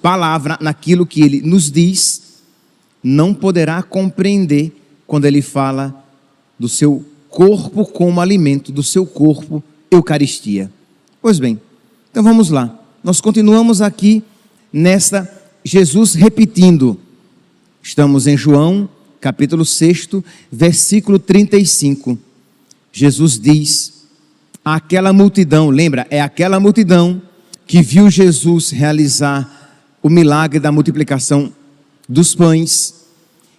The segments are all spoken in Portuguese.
palavra naquilo que ele nos diz, não poderá compreender quando ele fala do seu corpo como alimento, do seu corpo, Eucaristia. Pois bem, então vamos lá. Nós continuamos aqui nesta Jesus repetindo. Estamos em João, capítulo 6, versículo 35. Jesus diz àquela multidão, lembra, é aquela multidão que viu Jesus realizar o milagre da multiplicação dos pães,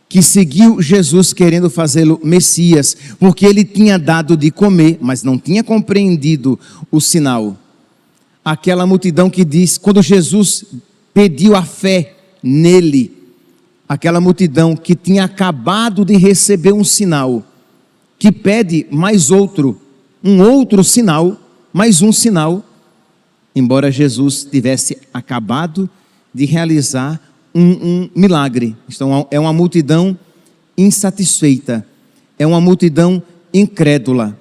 que seguiu Jesus querendo fazê-lo Messias, porque ele tinha dado de comer, mas não tinha compreendido o sinal. Aquela multidão que diz, quando Jesus pediu a fé nele, aquela multidão que tinha acabado de receber um sinal, que pede mais outro, um outro sinal, mais um sinal, embora Jesus tivesse acabado de realizar um milagre. Então é uma multidão insatisfeita, é uma multidão incrédula.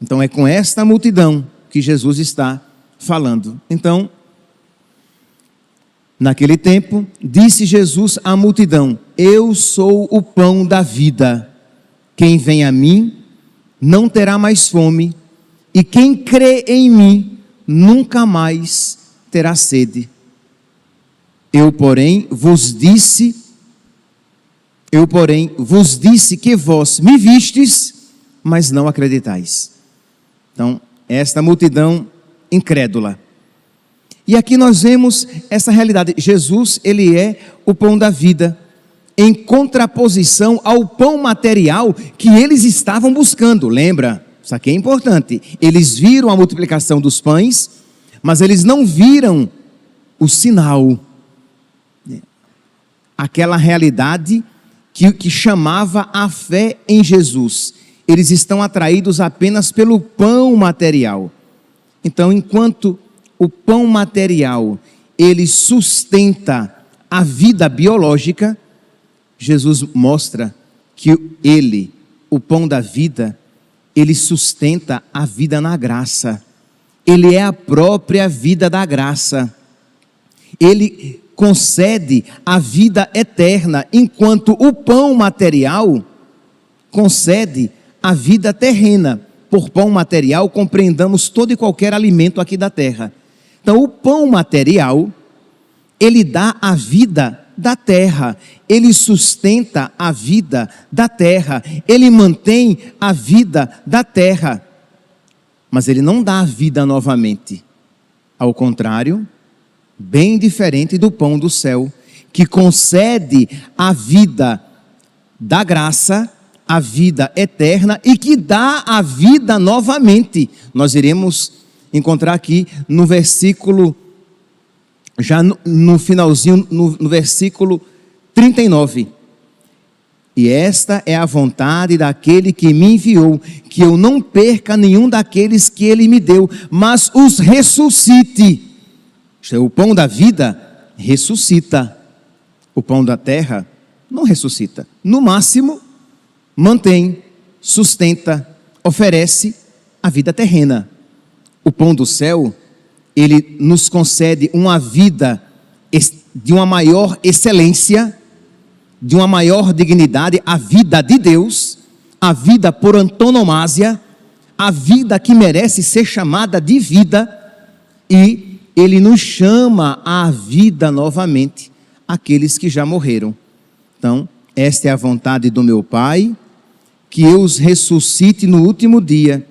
Então é com esta multidão que Jesus está falando. Então, naquele tempo, disse Jesus à multidão: eu sou o pão da vida, quem vem a mim não terá mais fome, e quem crê em mim nunca mais terá sede. Eu, porém, vos disse que vós me vistes, mas não acreditais. Então, esta multidão incrédula. E aqui nós vemos essa realidade. Jesus, ele é o pão da vida, em contraposição ao pão material que eles estavam buscando. Lembra? Isso aqui é importante. Eles viram a multiplicação dos pães, mas eles não viram o sinal, aquela realidade que chamava a fé em Jesus. Eles estão atraídos apenas pelo pão material. Então, enquanto o pão material, ele sustenta a vida biológica, Jesus mostra que ele, o pão da vida, ele sustenta a vida na graça. Ele é a própria vida da graça. Ele concede a vida eterna, enquanto o pão material concede a vida terrena. Por pão material compreendamos todo e qualquer alimento aqui da terra. Então o pão material, ele dá a vida da terra, ele sustenta a vida da terra, ele mantém a vida da terra, mas ele não dá a vida novamente. Ao contrário, bem diferente do pão do céu, que concede a vida da graça, a vida eterna, e que dá a vida novamente. Nós iremos encontrar aqui no versículo, já no finalzinho, no versículo 39. E esta é a vontade daquele que me enviou, que eu não perca nenhum daqueles que ele me deu, mas os ressuscite. O pão da vida ressuscita, o pão da terra não ressuscita. No máximo, mantém, sustenta, oferece a vida terrena. O pão do céu, ele nos concede uma vida de uma maior excelência, de uma maior dignidade, a vida de Deus, a vida por antonomasia, a vida que merece ser chamada de vida, e ele nos chama à vida novamente, aqueles que já morreram. Então, esta é a vontade do meu Pai, que eu os ressuscite no último dia,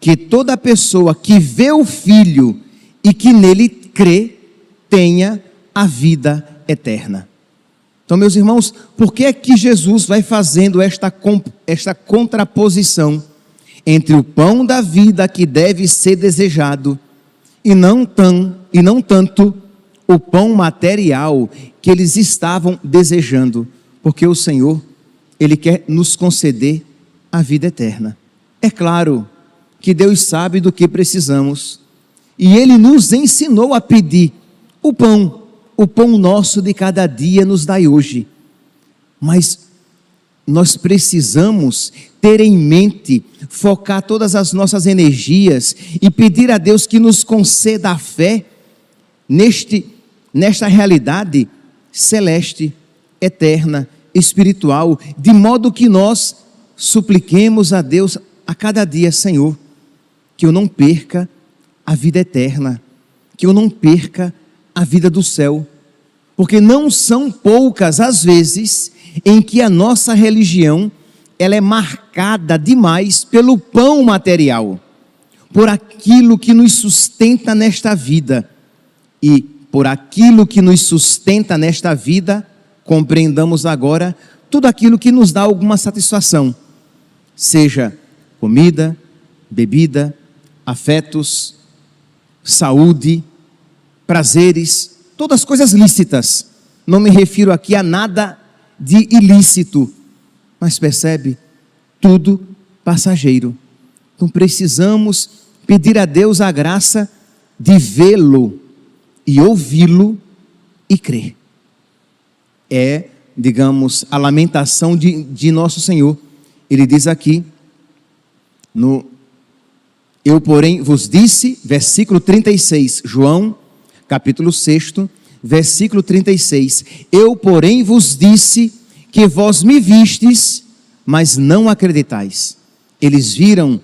que toda pessoa que vê o Filho e que nele crê, tenha a vida eterna. Então, meus irmãos, por que é que Jesus vai fazendo esta contraposição entre o pão da vida que deve ser desejado e não tanto o pão material que eles estavam desejando? Porque o Senhor, ele quer nos conceder a vida eterna. É claro que Deus sabe do que precisamos, e ele nos ensinou a pedir o pão nosso de cada dia nos dai hoje. Mas nós precisamos ter em mente, focar todas as nossas energias e pedir a Deus que nos conceda a fé neste nesta realidade celeste, eterna, espiritual, de modo que nós supliquemos a Deus a cada dia: Senhor, que eu não perca a vida eterna, que eu não perca a vida do céu, porque não são poucas as vezes em que a nossa religião ela é marcada demais pelo pão material, por aquilo que nos sustenta nesta vida. E por aquilo que nos sustenta nesta vida, compreendamos agora tudo aquilo que nos dá alguma satisfação, seja comida, bebida, afetos, saúde, prazeres, todas as coisas lícitas. Não me refiro aqui a nada de ilícito, mas percebe, tudo passageiro. Então precisamos pedir a Deus a graça de vê-lo e ouvi-lo e crer. É, digamos, a lamentação de nosso Senhor. Ele diz aqui, eu porém vos disse, versículo 36, João, capítulo 6, versículo 36, eu porém vos disse que vós me vistes, mas não acreditais. Eles viram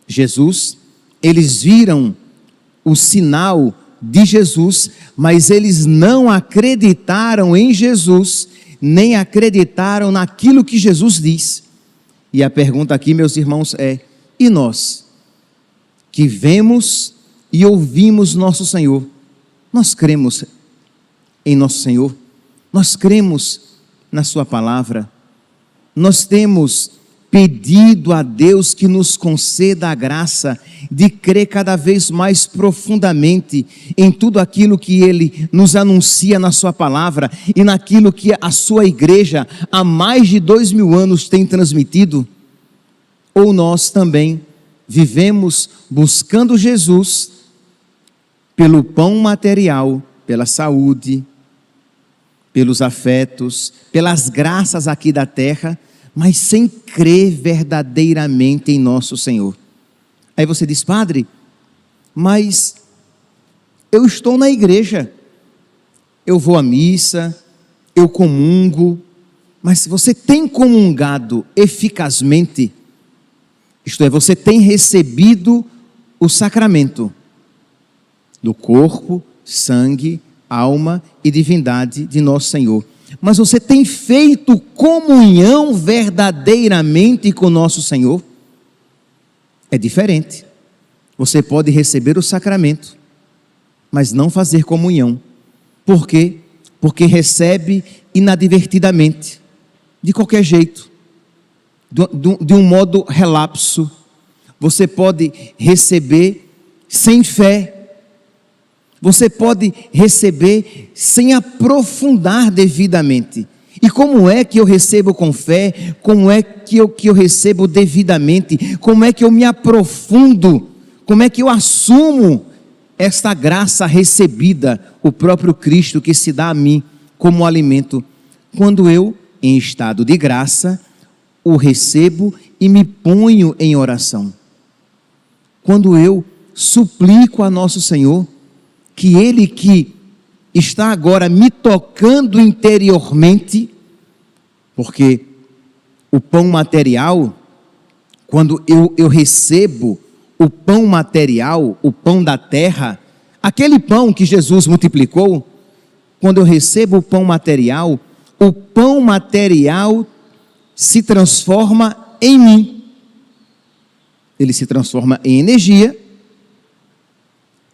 Jesus, eles viram o sinal de Jesus, mas eles não acreditaram em Jesus, nem acreditaram naquilo que Jesus diz. E a pergunta aqui, meus irmãos, é: e nós, que vemos e ouvimos nosso Senhor, nós cremos em nosso Senhor? Nós cremos na sua palavra? Nós temos pedido a Deus que nos conceda a graça de crer cada vez mais profundamente em tudo aquilo que Ele nos anuncia na sua palavra e naquilo que a sua igreja há mais de 2000 anos tem transmitido? Ou nós também vivemos buscando Jesus pelo pão material, pela saúde, pelos afetos, pelas graças aqui da terra, mas sem crer verdadeiramente em nosso Senhor? Aí você diz: padre, mas eu estou na igreja, eu vou à missa, eu comungo, mas você tem comungado eficazmente? Isto é, você tem recebido o sacramento do corpo, sangue, alma e divindade de nosso Senhor, mas você tem feito comunhão verdadeiramente com nosso Senhor? É diferente. Você pode receber o sacramento, mas não fazer comunhão. Por quê? Porque recebe inadvertidamente, de qualquer jeito, de um modo relapso. Você pode receber sem fé, você pode receber sem aprofundar devidamente. E como é que eu recebo com fé? Como é que eu recebo devidamente? Como é que eu me aprofundo? Como é que eu assumo esta graça recebida, o próprio Cristo que se dá a mim como alimento? Quando eu, em estado de graça, o recebo e me ponho em oração. Quando eu suplico a nosso Senhor que Ele que está agora me tocando interiormente, porque o pão material, quando eu recebo o pão material, o pão da terra, aquele pão que Jesus multiplicou, quando eu recebo o pão material se transforma em mim. Ele se transforma em energia,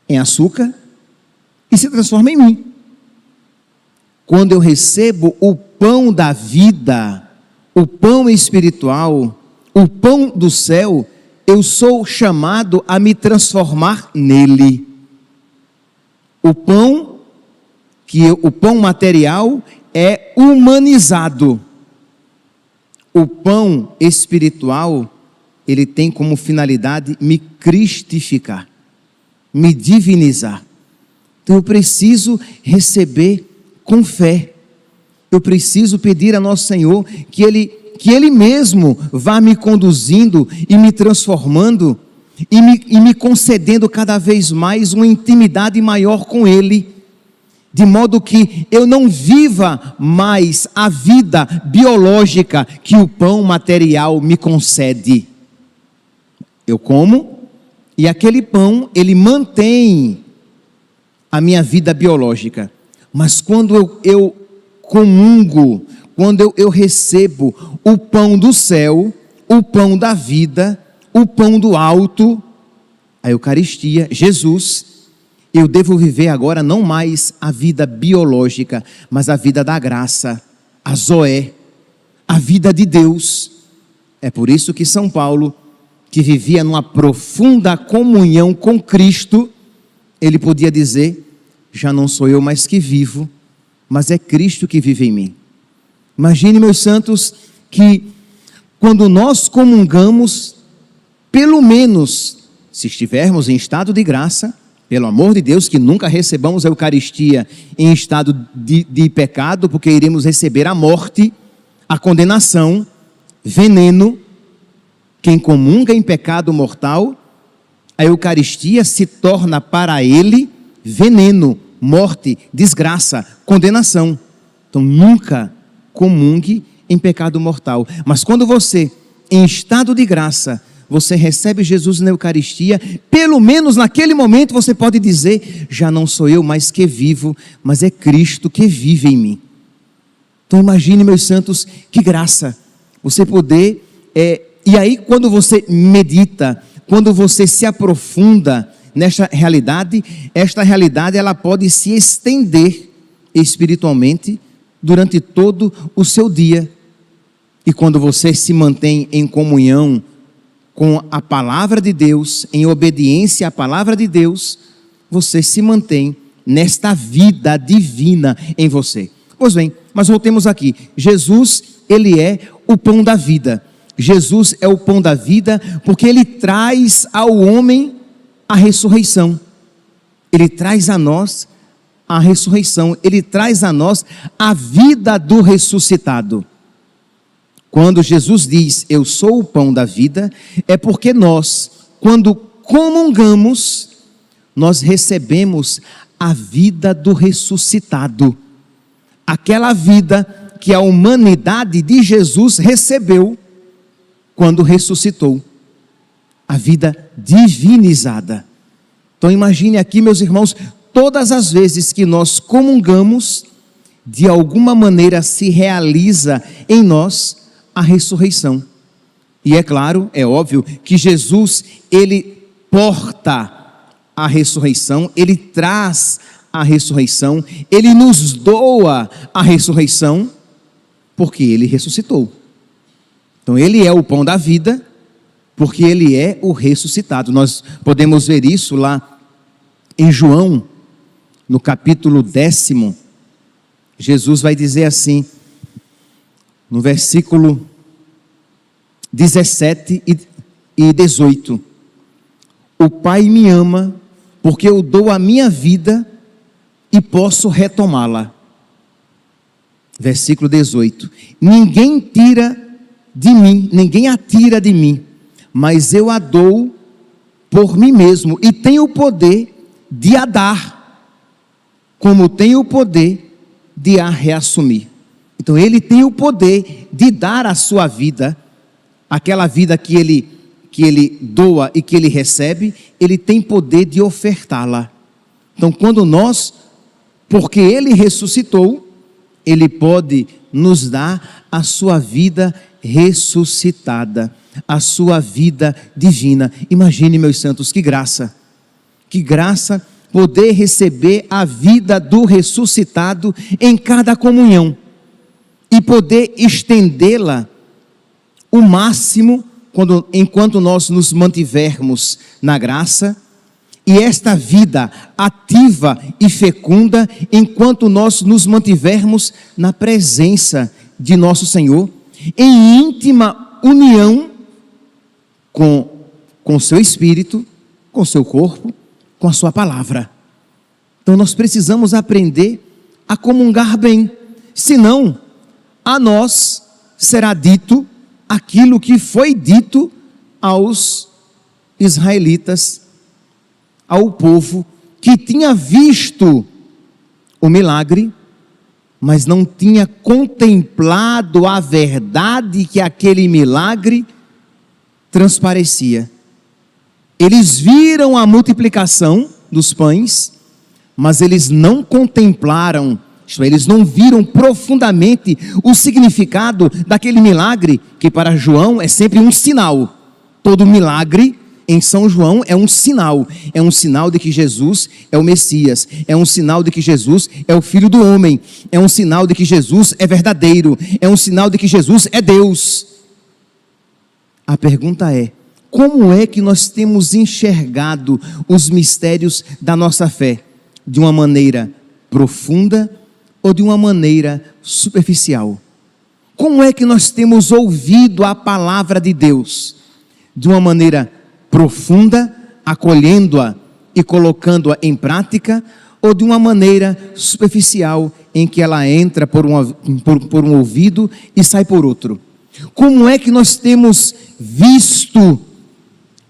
em açúcar, e se transforma em mim. Quando eu recebo o pão da vida, o pão espiritual, o pão do céu, eu sou chamado a me transformar nele. O pão material é humanizado. O pão espiritual, ele tem como finalidade me cristificar, me divinizar. Então eu preciso receber com fé. Eu preciso pedir a nosso Senhor que Ele mesmo vá me conduzindo e me transformando e me concedendo cada vez mais uma intimidade maior com Ele. de modo que eu não viva mais a vida biológica que o pão material me concede. Eu como, e aquele pão, ele mantém a minha vida biológica. Mas quando eu comungo, quando eu recebo o pão do céu, o pão da vida, o pão do alto, a Eucaristia, Jesus, eu devo viver agora não mais a vida biológica, mas a vida da graça, a Zoé, a vida de Deus. É por isso que São Paulo, que vivia numa profunda comunhão com Cristo, ele podia dizer: já não sou eu mais que vivo, mas é Cristo que vive em mim. Imagine, meus santos, que quando nós comungamos, pelo menos, se estivermos em estado de graça, pelo amor de Deus, que nunca recebamos a Eucaristia em estado de pecado, porque iremos receber a morte, a condenação, veneno. Quem comunga em pecado mortal, a Eucaristia se torna para ele veneno, morte, desgraça, condenação. Então nunca comungue em pecado mortal. Mas quando você, em estado de graça, você recebe Jesus na Eucaristia, pelo menos naquele momento você pode dizer: já não sou eu mais que vivo, mas é Cristo que vive em mim. Então imagine, meus santos, que graça você poder, e aí quando você medita, quando você se aprofunda nesta realidade, esta realidade ela pode se estender espiritualmente durante todo o seu dia. E quando você se mantém em comunhão com a palavra de Deus, em obediência à palavra de Deus, você se mantém nesta vida divina em você. Pois bem, mas voltemos aqui. Jesus, ele é o pão da vida. Jesus é o pão da vida porque ele traz ao homem a ressurreição. Ele traz a nós a ressurreição. Ele traz a nós a vida do ressuscitado. Quando Jesus diz: eu sou o pão da vida, é porque nós, quando comungamos, nós recebemos a vida do ressuscitado. Aquela vida que a humanidade de Jesus recebeu quando ressuscitou. A vida divinizada. Então imagine aqui, meus irmãos, todas as vezes que nós comungamos, de alguma maneira se realiza em nós a ressurreição. E é claro, é óbvio que Jesus, ele porta a ressurreição, ele traz a ressurreição, ele nos doa a ressurreição, porque ele ressuscitou. Então ele é o pão da vida, porque ele é o ressuscitado. Nós podemos ver isso lá em João, no capítulo 10, Jesus vai dizer assim, no versículo 17 e 18: o Pai me ama, porque eu dou a minha vida e posso retomá-la. Versículo 18: ninguém tira de mim, ninguém a tira de mim, mas eu a dou por mim mesmo, e tenho o poder de a dar, como tenho o poder de a reassumir. Então ele tem o poder de dar a sua vida, aquela vida que ele doa e que ele recebe, ele tem poder de ofertá-la. Então quando nós, porque ele ressuscitou, ele pode nos dar a sua vida ressuscitada, a sua vida divina. Imagine, meus santos, que graça poder receber a vida do ressuscitado em cada comunhão e poder estendê-la o máximo enquanto nós nos mantivermos na graça, e esta vida ativa e fecunda enquanto nós nos mantivermos na presença de nosso Senhor, em íntima união com seu Espírito, com seu corpo, com a sua palavra. Então nós precisamos aprender a comungar bem, senão a nós será dito aquilo que foi dito aos israelitas, ao povo que tinha visto o milagre, mas não tinha contemplado a verdade que aquele milagre transparecia. Eles viram a multiplicação dos pães, mas eles não contemplaram, isto é, eles não viram profundamente o significado daquele milagre, que para João é sempre um sinal. Todo milagre em São João é um sinal de que Jesus é o Messias, é um sinal de que Jesus é o Filho do Homem, é um sinal de que Jesus é verdadeiro, é um sinal de que Jesus é Deus. A pergunta é: como é que nós temos enxergado os mistérios da nossa fé? De uma maneira profunda ou de uma maneira superficial? Como é que nós temos ouvido a palavra de Deus? De uma maneira profunda, acolhendo-a e colocando-a em prática, ou de uma maneira superficial, em que ela entra por um ouvido e sai por outro? Como é que nós temos visto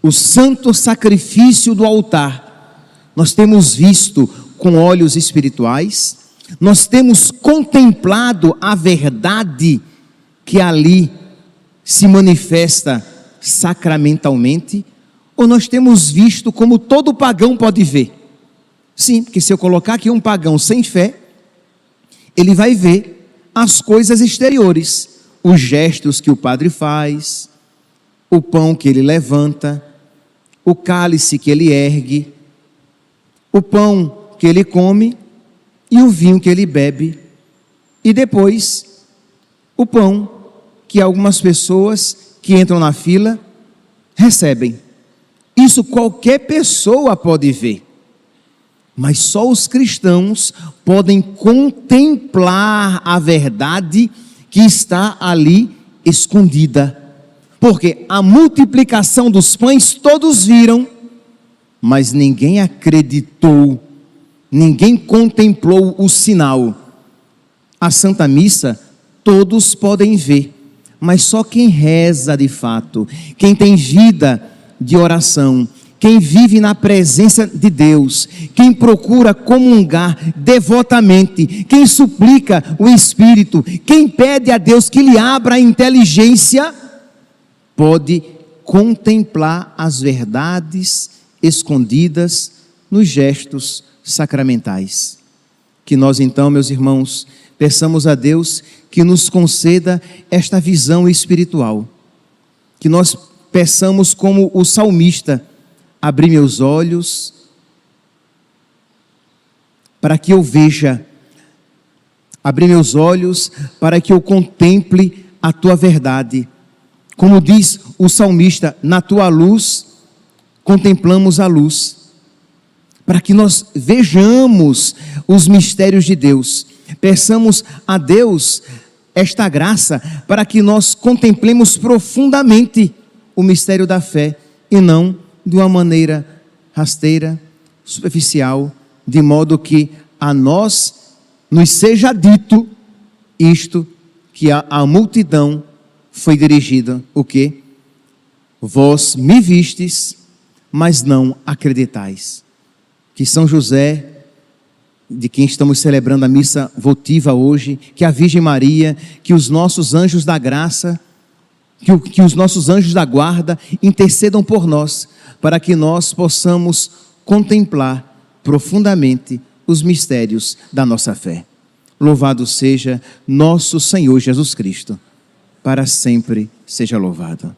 o santo sacrifício do altar? Nós temos visto com olhos espirituais? Nós temos contemplado a verdade que ali se manifesta sacramentalmente? Ou nós temos visto como todo pagão pode ver? Sim, porque se eu colocar aqui um pagão sem fé, ele vai ver as coisas exteriores, os gestos que o padre faz, o pão que ele levanta, o cálice que ele ergue, o pão que ele come e o vinho que ele bebe, e depois o pão que algumas pessoas que entram na fila recebem. Isso qualquer pessoa pode ver, mas só os cristãos podem contemplar a verdade que está ali escondida. Porque a multiplicação dos pães todos viram, mas ninguém acreditou, ninguém contemplou o sinal. A Santa Missa todos podem ver, mas só quem reza de fato, quem tem vida de oração, quem vive na presença de Deus, quem procura comungar devotamente, quem suplica o Espírito, quem pede a Deus que lhe abra a inteligência, pode contemplar as verdades escondidas nos gestos sacramentais. Que nós então, meus irmãos, peçamos a Deus que nos conceda esta visão espiritual, que nós peçamos como o salmista: abri meus olhos para que eu veja, abri meus olhos para que eu contemple a tua verdade. Como diz o salmista, na tua luz contemplamos a luz, para que nós vejamos os mistérios de Deus. Peçamos a Deus esta graça para que nós contemplemos profundamente o mistério da fé e não de uma maneira rasteira, superficial, de modo que a nós nos seja dito isto que a multidão foi dirigida: o quê? Vós me vistes, mas não acreditais. Que São José, de quem estamos celebrando a missa votiva hoje, que a Virgem Maria, que os nossos anjos da graça, que os nossos anjos da guarda intercedam por nós, para que nós possamos contemplar profundamente os mistérios da nossa fé. Louvado seja nosso Senhor Jesus Cristo, para sempre seja louvado.